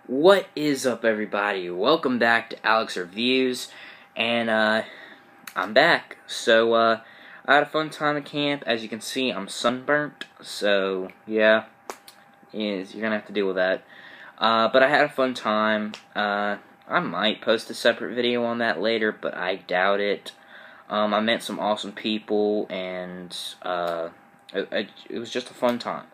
What is up, everybody? Welcome back to Alex Reviews, and I'm back. So I had a fun time at camp. As you can see, I'm sunburnt, so yeah, you're gonna have to deal with that. But I had a fun time. I might post a separate video on that later, but I doubt it. I met some awesome people, and it was just a fun time.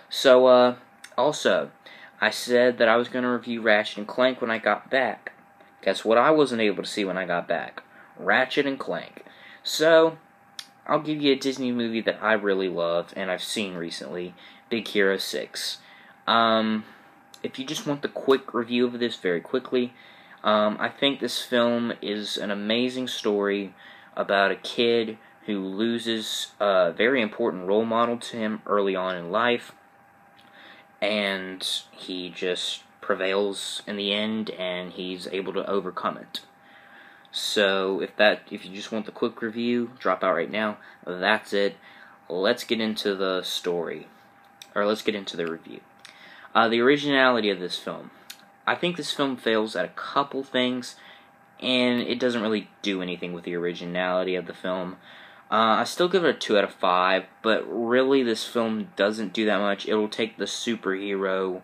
So also, I said that I was going to review Ratchet & Clank when I got back. Guess what I wasn't able to see when I got back? Ratchet & Clank. So, I'll give you a Disney movie that I really love and I've seen recently, Big Hero 6. If you just want the quick review of this very quickly, I think this film is an amazing story about a kid who loses a very important role model to him early on in life, and he just prevails in the end, and he's able to overcome it. So if you just want the quick review, drop out right now. That's it. Let's get into the story, or let's get into the review. The originality of this film. I think this film fails at a couple things, and it doesn't really do anything with the originality of the film. I still give it a 2 out of 5, but really this film doesn't do that much. It will take the superhero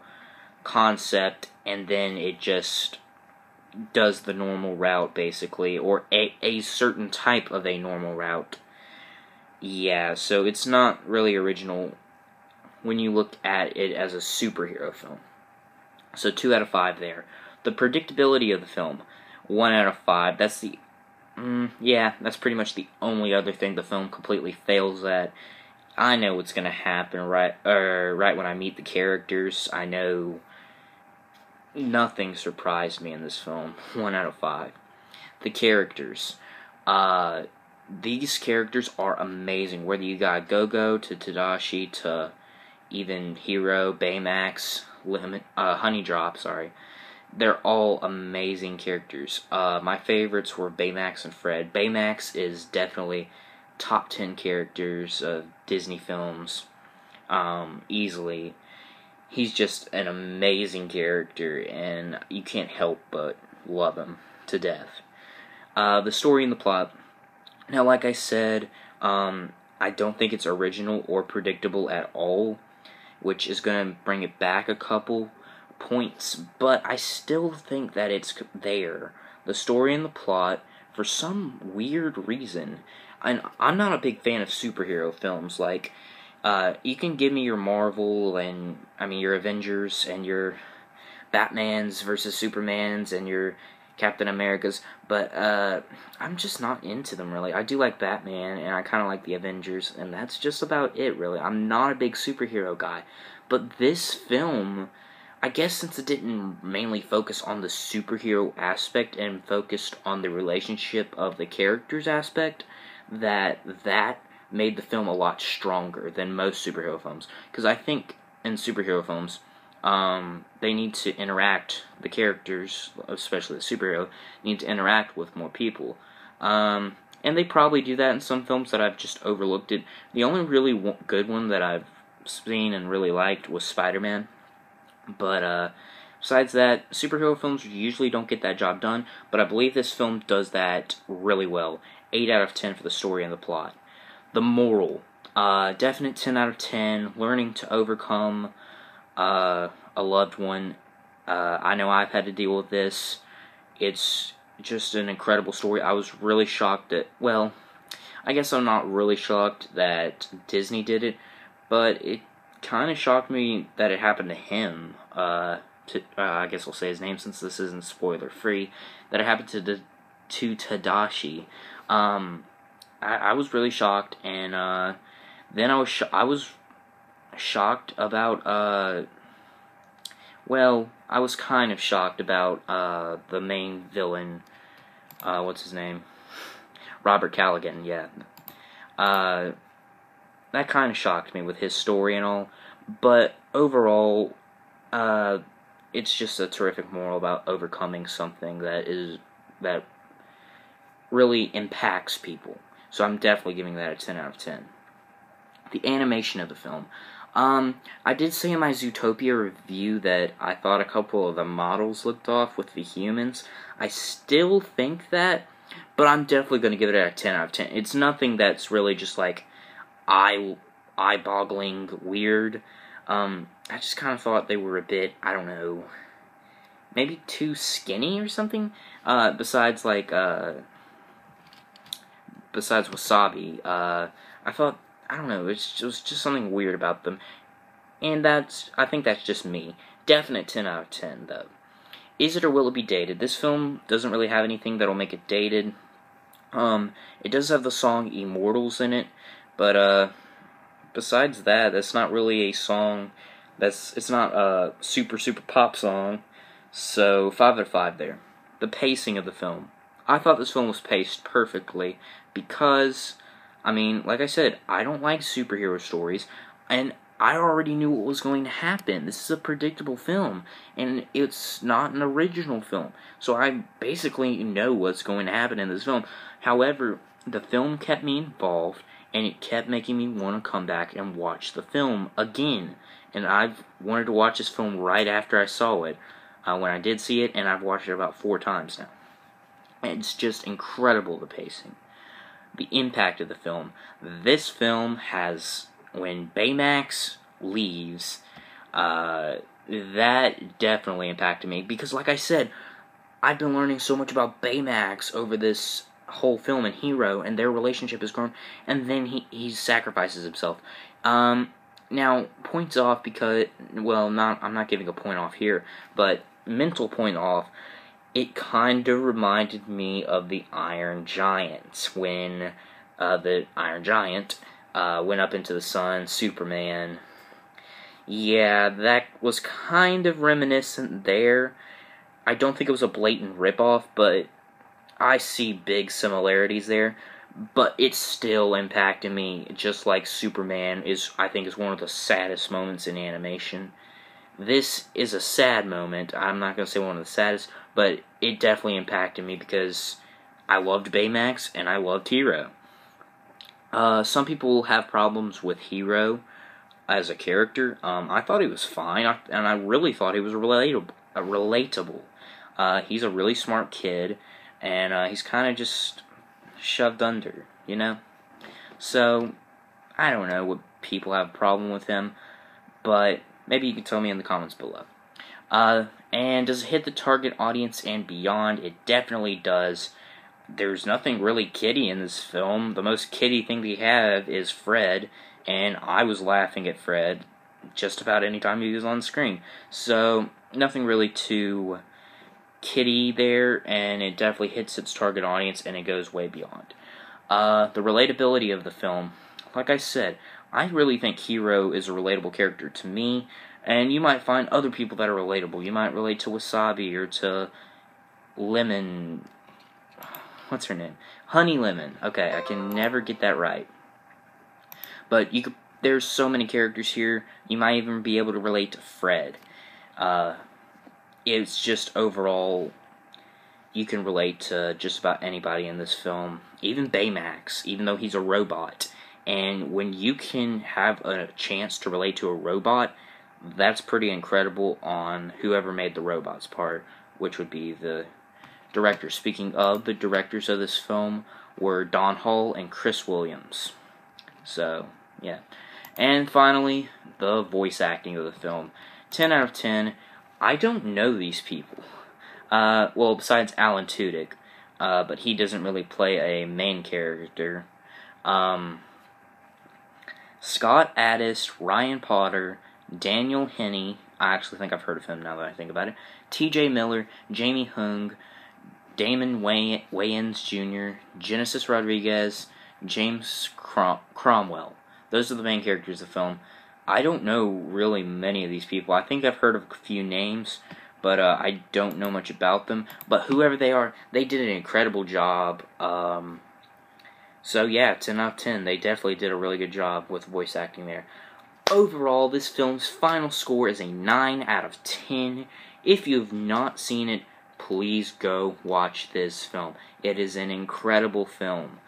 concept, and then it just does the normal route, basically, or a certain type of a normal route. Yeah, so it's not really original when you look at it as a superhero film. So 2 out of 5 there. The predictability of the film, 1 out of 5. That's the that's pretty much the only other thing the film completely fails at. I know what's gonna happen right when I meet the characters. I know nothing surprised me in this film. 1 out of 5. The characters. These characters are amazing. Whether you got Go-Go to Tadashi to even Hero, Baymax, Honey Drop, sorry. They're all amazing characters. My favorites were Baymax and Fred. Baymax is definitely top 10 characters of Disney films, easily. He's just an amazing character, and you can't help but love him to death. The story and the plot. Now, like I said, I don't think it's original or predictable at all, which is going to bring it back a couple points, but I still think that it's there. The story and the plot, for some weird reason, and I'm not a big fan of superhero films. Like, you can give me your Marvel and, your Avengers and your Batmans versus Supermans and your Captain Americas, but I'm just not into them, really. I do like Batman, and I kind of like the Avengers, and that's just about it, really. I'm not a big superhero guy, but this film, I guess since it didn't mainly focus on the superhero aspect and focused on the relationship of the characters aspect, that made the film a lot stronger than most superhero films. Because I think in superhero films, they need to interact, the characters, especially the superhero, need to interact with more people. And they probably do that in some films that I've just overlooked it. The only really good one that I've seen and really liked was Spider-Man. But besides that, superhero films usually don't get that job done, but I believe this film does that really well. 8 out of 10 for the story and the plot. The moral, definite 10 out of 10. Learning to overcome a loved one. I know I've had to deal with this. It's just an incredible story. I was really shocked that, well, I guess I'm not really shocked that Disney did it, but it kind of shocked me that it happened to him. I guess I'll say his name since this isn't spoiler free. That it happened to Tadashi. I was really shocked, and then I was shocked about well, I was kind of shocked about the main villain. What's his name? Robert Callaghan. Yeah. That kind of shocked me with his story and all, but overall, it's just a terrific moral about overcoming something that really impacts people. So I'm definitely giving that a 10 out of 10. The animation of the film, I did say in my Zootopia review that I thought a couple of the models looked off with the humans. I still think that, but I'm definitely going to give it a 10 out of 10. It's nothing that's really just like eye-boggling weird. I just kind of thought they were a bit, I don't know, maybe too skinny or something. Besides Wasabi, I thought, I don't know, it was just something weird about them. And I think that's just me. Definite 10 out of 10, though. Is it or will it be dated? This film doesn't really have anything that'll make it dated. It does have the song Immortals in it, but, besides that, that's not really a song, it's not a super pop song, so 5 out of 5 there. The pacing of the film. I thought this film was paced perfectly, because, I mean, like I said, I don't like superhero stories, and I already knew what was going to happen. This is a predictable film, and it's not an original film, so I basically know what's going to happen in this film. However, the film kept me involved, and it kept making me want to come back and watch the film again. And I've wanted to watch this film right after I saw it, when I did see it, and I've watched it about 4 times now. It's just incredible, the pacing. The impact of the film. This film has, when Baymax leaves, that definitely impacted me, because like I said, I've been learning so much about Baymax over this whole film and Hero, and their relationship has grown, and then he sacrifices himself. Now, points off because, well, I'm not giving a point off here, but mental point off, it kind of reminded me of the Iron Giant, when the Iron Giant went up into the sun, Superman. Yeah, that was kind of reminiscent there. I don't think it was a blatant ripoff, but I see big similarities there. But it still impacted me, just like Superman I think is one of the saddest moments in animation. This is a sad moment. I'm not going to say one of the saddest, but it definitely impacted me because I loved Baymax and I loved Hero. Some people have problems with Hero as a character. I thought he was fine, and I really thought he was relatable. He's a really smart kid, and he's kind of just shoved under, you know? So, I don't know what people have a problem with him, but maybe you can tell me in the comments below. And does it hit the target audience and beyond? It definitely does. There's nothing really kiddie in this film. The most kiddie thing we have is Fred, and I was laughing at Fred just about any time he was on screen. So, nothing really too kiddie there, and it definitely hits its target audience, and it goes way beyond. The relatability of the film, like I said, I really think Hero is a relatable character to me, and you might find other people that are relatable. You might relate to Wasabi, or to Lemon, what's her name? Honey Lemon. Okay, I can never get that right. But there's so many characters here, you might even be able to relate to Fred. It's just overall, you can relate to just about anybody in this film. Even Baymax, even though he's a robot. And when you can have a chance to relate to a robot, that's pretty incredible on whoever made the robot's part, which would be the director. Speaking of, the directors of this film were Don Hall and Chris Williams. So, yeah. And finally, the voice acting of the film. 10 out of 10. I don't know these people. Well, besides Alan Tudyk, but he doesn't really play a main character. Scott Addis, Ryan Potter, Daniel Henney, I actually think I've heard of him now that I think about it, T.J. Miller, Jamie Hung, Damon Wayans Jr., Genesis Rodriguez, James Cromwell. Those are the main characters of the film. I don't know really many of these people. I think I've heard of a few names, but I don't know much about them. But whoever they are, they did an incredible job. So yeah, 10 out of 10. They definitely did a really good job with voice acting there. Overall, this film's final score is a 9 out of 10. If you have not seen it, please go watch this film. It is an incredible film.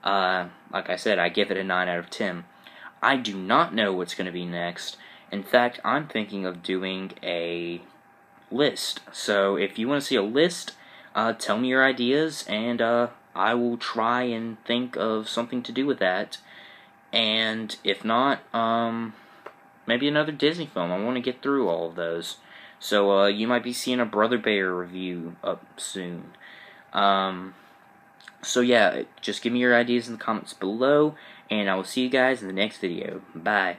Like I said, I give it a 9 out of 10. I do not know what's going to be next, In fact, I'm thinking of doing a list. So if you want to see a list, tell me your ideas, and I will try and think of something to do with that. And if not, maybe another Disney film. I want to get through all of those. So you might be seeing a Brother Bear review up soon. So yeah, just give me your ideas in the comments below, and I will see you guys in the next video. Bye.